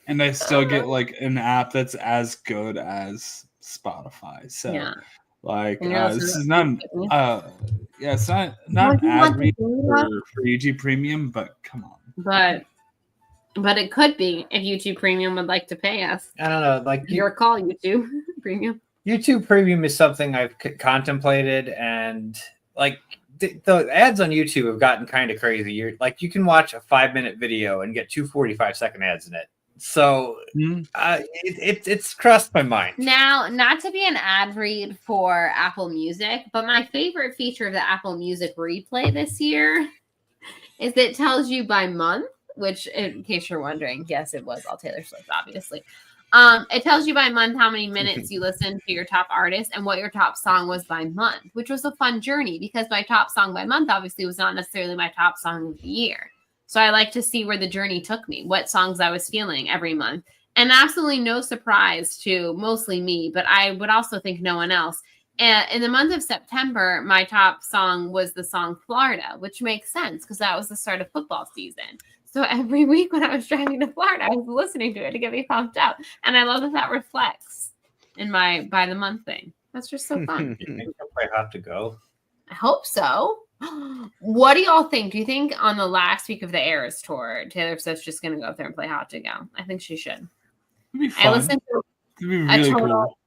and I still get like an app that's as good as Spotify. So like this is not it's not an ad read for YouTube Premium, but come on. But it could be if YouTube Premium would like to pay us. I don't know. Like your call, YouTube Premium. YouTube Premium is something I've contemplated, and like the ads on YouTube have gotten kind of crazy. You can watch a 5-minute video and get 2 45-second ads in it. So it's crossed my mind. Now, not to be an ad read for Apple Music, but my favorite feature of the Apple Music replay this year is it tells you by month. Which, in case you're wondering, yes, it was all Taylor Swift, obviously. It tells you by month how many minutes you listened to your top artist and what your top song was by month, which was a fun journey because my top song by month obviously was not necessarily my top song of the year. So I like to see where the journey took me, what songs I was feeling every month. And absolutely no surprise to mostly me, but I would also think no one else. And in the month of September, my top song was the song Florida, which makes sense because that was the start of football season. So every week when I was driving to Florida, I was listening to it to get me pumped up. And I love that reflects in my by the month thing. That's just so fun. You think you'll play Have to Go? I hope so. What do y'all think? Do you think on the last week of the Eras tour, Taylor Swift's just going to go up there and play Hot to Go? I think she should. It'd be fun. I listened to It'd be really total cool.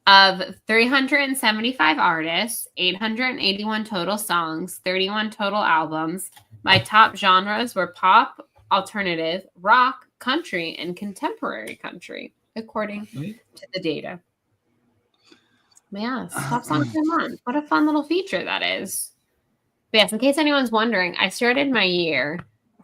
of 375 artists, 881 total songs, 31 total albums. My top genres were pop, alternative, rock, country, and contemporary country, according to the data. But yeah, top songs per month. What a fun little feature that is. But yes, in case anyone's wondering, I started my year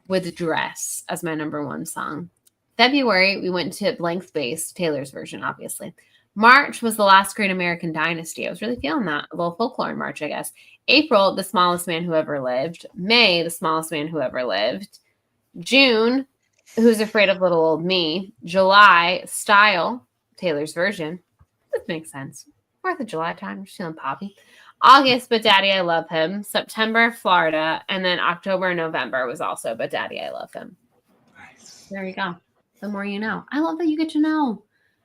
with Dress as my number one song. February, we went to Blank Space, Taylor's version, obviously. March was The Last Great American Dynasty. I was really feeling that. A little folklore in March, I guess. April, The Smallest Man Who Ever Lived. May, The Smallest Man Who Ever Lived. June, Who's Afraid of Little Old Me. July, Style, Taylor's version. This makes sense. 4th of July time. We're feeling poppy. August, But Daddy, I Love Him. September, Florida. And then October and November was also But Daddy, I Love Him. Nice. There you go. The more you know. I love that you get to know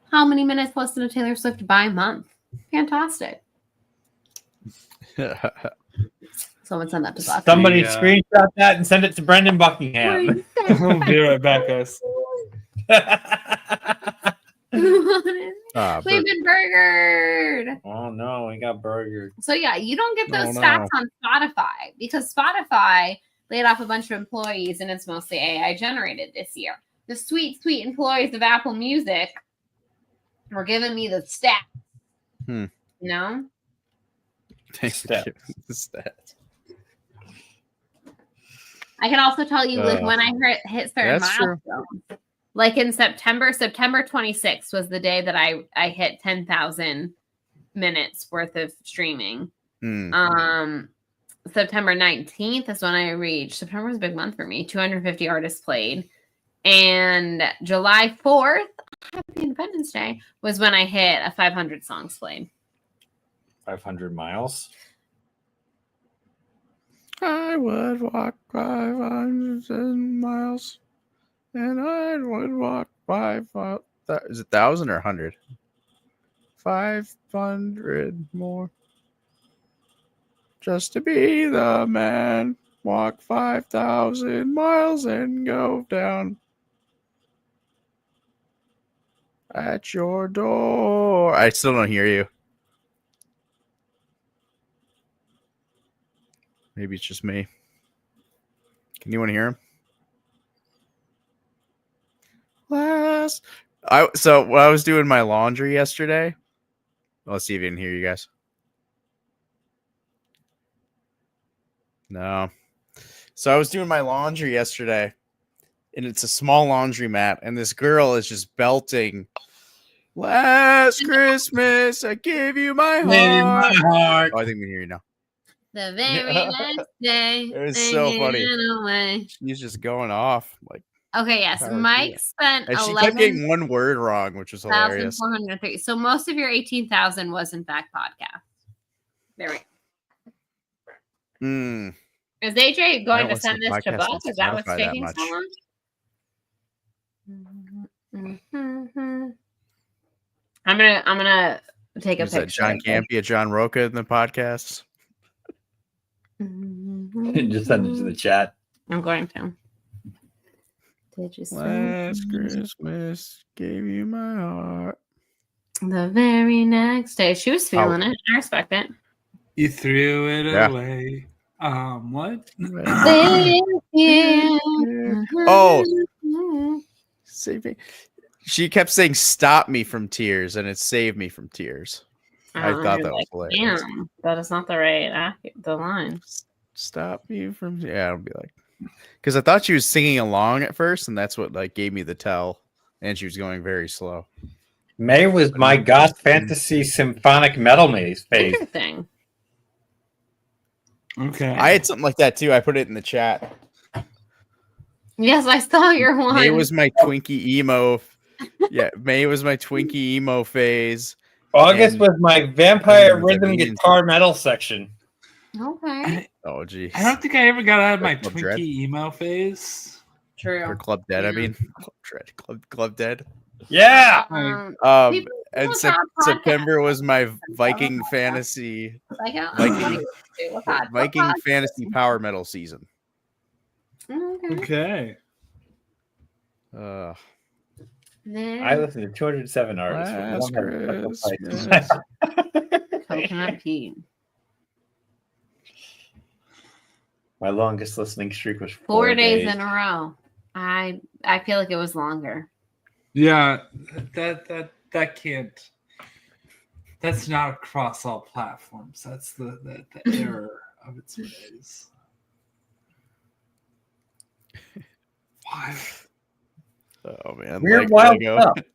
how many minutes listened to Taylor Swift by month. Fantastic. Someone send that to Buck. Somebody Yeah. screenshot that and send it to Brendan Buckingham. We'll be right back, guys. We've been burgered. Oh no, we got burger. So yeah, you don't get those Oh, stats no. on Spotify because Spotify laid off a bunch of employees and it's mostly AI generated this year. The sweet, sweet employees of Apple Music were giving me the stats. Hmm. You know? Stats. Stats. I can also tell you like when I hit certain That's true. milestones. Like in September 26th was the day that I hit 10,000 minutes worth of streaming. September 19th is when I reached. September was a big month for me. 250 artists played. And July 4th, Happy Independence Day, was when I hit a 500 songs played. 500 miles. I would walk 500 miles, and I would walk 5,000. Is it 1,000 or 100? 500 more. Just to be the man. Walk 5,000 miles and go down at your door. I still don't hear you. Maybe it's just me. Can anyone hear him? So when I was doing my laundry yesterday, let's see if I can hear you guys. No. So I was doing my laundry yesterday, and it's a small laundromat, and this girl is just belting, "Last Christmas, I gave you my heart." Oh, I think we can hear you now. The very next day. It was so funny. Away. She's just going off. Like, Okay, yes. Power to Mike you. spent and she kept getting one word wrong, which was hilarious. 11,403. So most of your 18,000 was in fact podcast. There we go. Mm. Is AJ I going don't to listen send to this to podcasts Buck? on Is that what's Spotify that taking much. so long? I'm gonna take a Is that picture. John Campea, John Roca in the podcasts? Just send it to the chat. I'm going to. Did you Last Christmas, gave you my heart. The very next day. She was feeling it. I respect it. You threw it Yeah. away. What? Oh. Save me. She kept saying "stop me from tears," and it saved me from tears. I thought that was hilarious. Damn, that is not the right the line. Stop me from I'll be like, because I thought she was singing along at first, and that's what like gave me the tell, and she was going very slow. May was my goth fantasy symphonic metal phase. Interesting. Okay. I had something like that too. I put it in the chat. Yes, I saw your one. May was my Twinkie emo. Yeah, May was my Twinkie emo phase. August And- was my vampire and rhythm the guitar metal section. Okay. Oh, geez. I don't think I ever got out of my Club Twinkie Dread. emo phase. Or True. Club Dead, I Yeah. mean. Club Dead. Yeah. Um, Um, people And What's our podcast? September was my Viking fantasy Like, Viking- what Viking podcast? fantasy power metal season. Okay. Okay. I listened to 207 artists. but Last one had special Christmas. prices. Coconut Pete. My longest listening streak was 4 days in a row. I feel like it was longer. Yeah, that can't. That's not across all platforms. That's the error of its ways. Why? Oh man, Weird like wild Lego. stuff.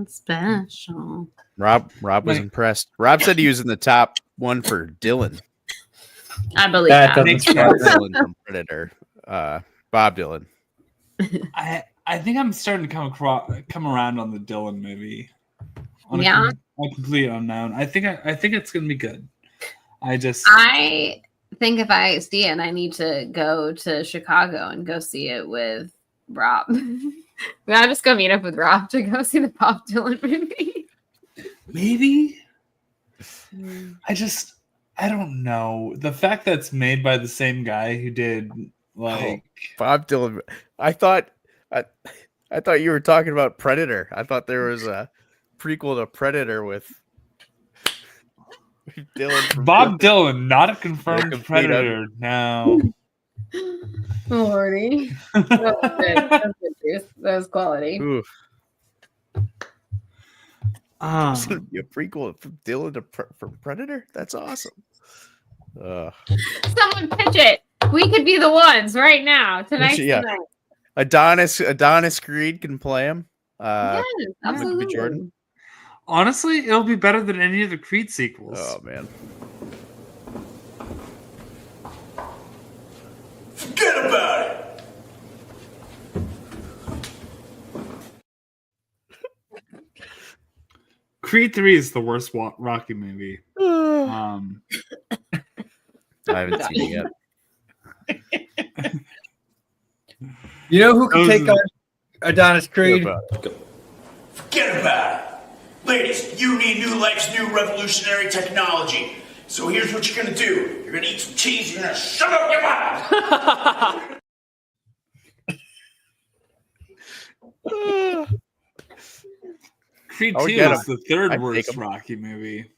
Special. Rob was Like- impressed. Rob said he was in the top one for Dylan. I believe That that. doesn't Bob surprise Dylan from Predator. Bob Dylan. I think I'm starting to come around on the Dylan movie. On Yeah. a complete unknown. I think it's gonna be good. I think if I see it, I need to go to Chicago and go see it with Rob. I'll just go meet up with Rob to go see the Bob Dylan movie. maybe. I don't know. The fact that it's made by the same guy who did like Bob Dylan. I thought you were talking about Predator. I thought there was a prequel to Predator with Dylan. From Bob Predator. Dylan, not a confirmed complete predator. No. Lordy. That was good. That was good, Bruce. That was quality. Ooh, Um, it's gonna be a prequel from Dylan to from Predator. That's awesome. Someone pitch it. We could be the ones right now. Tonight's Yeah. the night. Adonis Creed can play him. Yes, absolutely. Jordan. honestly, it'll be better than any of the Creed sequels. Oh man. Forget about it. Creed 3 is the worst Rocky movie. I haven't seen it yet. You know who can Those take are- on Adonis Creed? Forget about it. Ladies, you need new life's new revolutionary technology. So here's what you're gonna do. You're gonna eat some cheese, you're gonna shove it up your mouth. Creed I would 2 get is the third I'd take worst 'em. Rocky movie.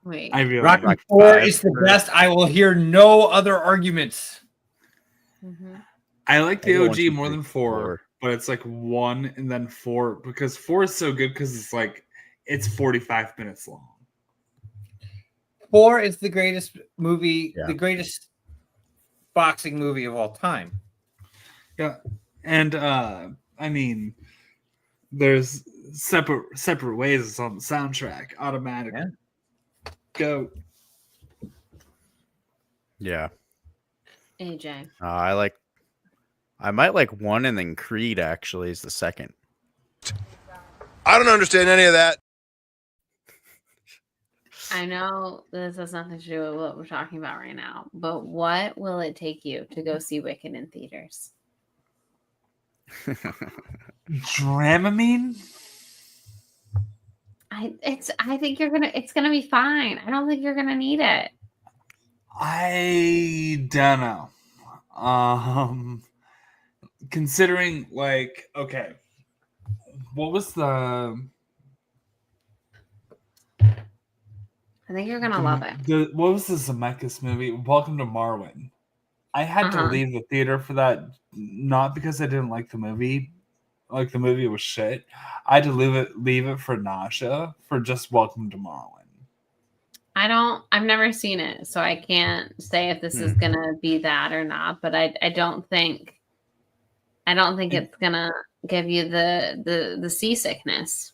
Wait. I really Rocky Rocky 4 five. is the best. I will hear no other arguments. Mhm. I like the I go 1, OG 2, more 3, than 4, 4. but it's like 1 and then 4 because 4 is so good because it's like it's 45 minutes long. 4 is the greatest movie, Yeah. the greatest boxing movie of all time. Yeah, and I mean, there's separate ways. It's on the soundtrack, automatic. Yeah. Go. Yeah. AJ. I might like 1 and then Creed actually is the second. I don't understand any of that. I know this has nothing to do with what we're talking about right now, but what will it take you to go see Wicked in theaters? Dramamine? I think it's gonna be fine. I don't think you're gonna need it. I don't know. Considering like, okay, what was the I think you're gonna love it. what was the Zemeckis movie? Welcome to Marwen. I had to Uh-huh. leave the theater for that, not because I didn't like the movie. Like the movie was shit. I had to leave it for nausea for just Welcome to Marwen. I've never seen it, so I can't say if this is gonna be that or not, but I don't think it's gonna give you the seasickness.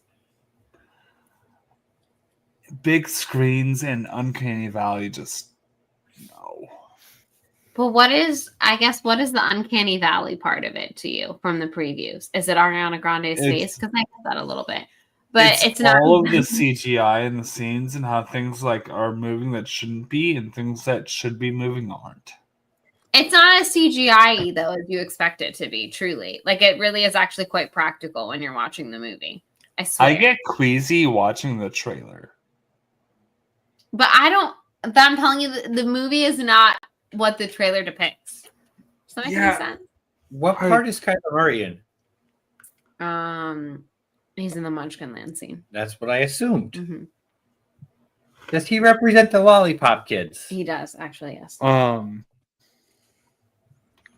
Big screens and Uncanny Valley just no. But what is the Uncanny Valley part of it to you from the previews? Is it Ariana Grande's face? Because I get that a little bit. But it's not all of the CGI in the scenes and how things like are moving that shouldn't be and things that should be moving aren't. It's not as CGI though as you expect it to be. Truly, like it really is actually quite practical when you're watching the movie. I swear. I get queasy watching the trailer. But I don't. But I'm telling you, the movie is not what the trailer depicts. Does that make any sense? What part is Kyler Murray in? He's in the Munchkinland scene. That's what I assumed. Mm-hmm. Does he represent the Lollipop Kids? He does actually, yes.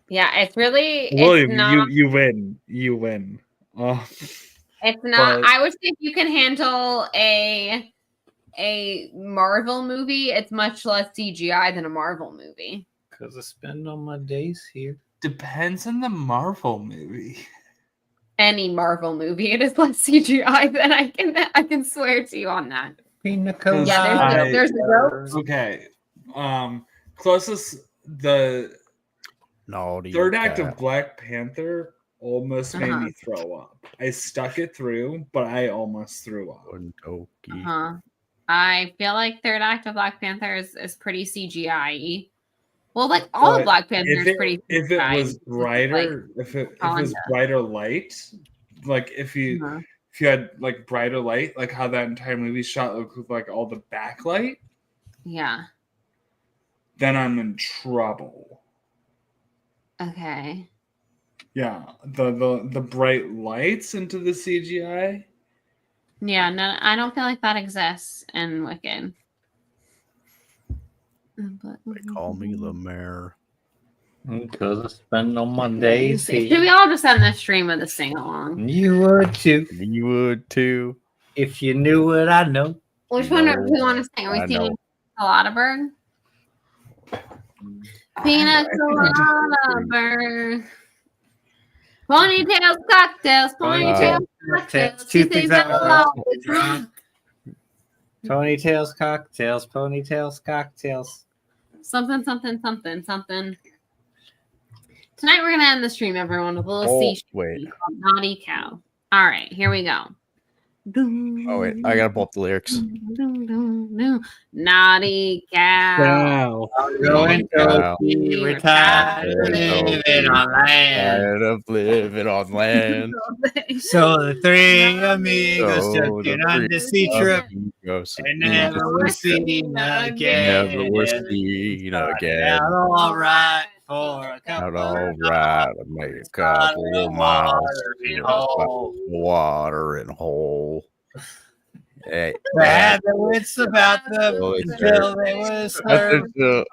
Yeah, it's really. William, it's not, you win. You win. It's not. I would say if you can handle a Marvel movie, it's much less CGI than a Marvel movie. Because I spend all my days here. Depends on the Marvel movie. Any Marvel movie, it is less CGI than I can swear to you on that. Pina colada. Yeah, there's a rope. Okay. Closest the third act of Black Panther almost made me throw up. I stuck it through, but I almost threw up. I feel like third act of Black Panther is pretty CGI. Well, like all of Black Panther is pretty. If it was brighter, if it was brighter light, like if you had like brighter light, like how that entire movie shot looked with like all the backlight, yeah, then I'm in trouble. Okay. Yeah, the bright lights into the CGI. Yeah, no, I don't feel like that exists in Wicked. They call me the mayor. Because I spend all my days here. Should we all just end the stream with a sing along? You would too. You would too. If you knew what I know. Which one do we want to sing? Are we singing Colada Bird? Pina Colada Bird. Ponytails, cocktails, ponytails, cocktails. Two things that are ponytails, cocktails, ponytails, cocktails. Something. Tonight we're gonna end the stream, everyone, with a little sea called Naughty Cow. All right, here we go. Oh wait, I gotta pull up the lyrics. Naughty cow. Going to be retired, living on land. Tired of living on land. So the three amigos took an undersea trip and never were seen again. Never were seen again. Out all right for a couple of miles. Make a couple of miles. Water and hole. Hey, they had the wits about them until they were served a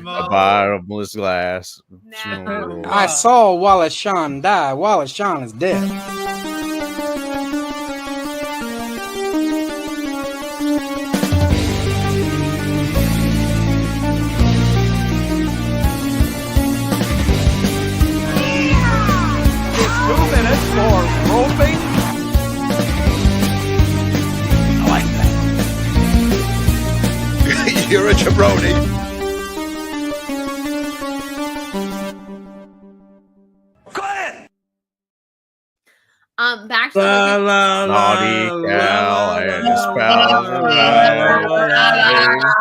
bottomless glass. I saw Wallace Shawn die. Wallace Shawn is dead. You're a jabroni. Back to Naughty cow and a spout.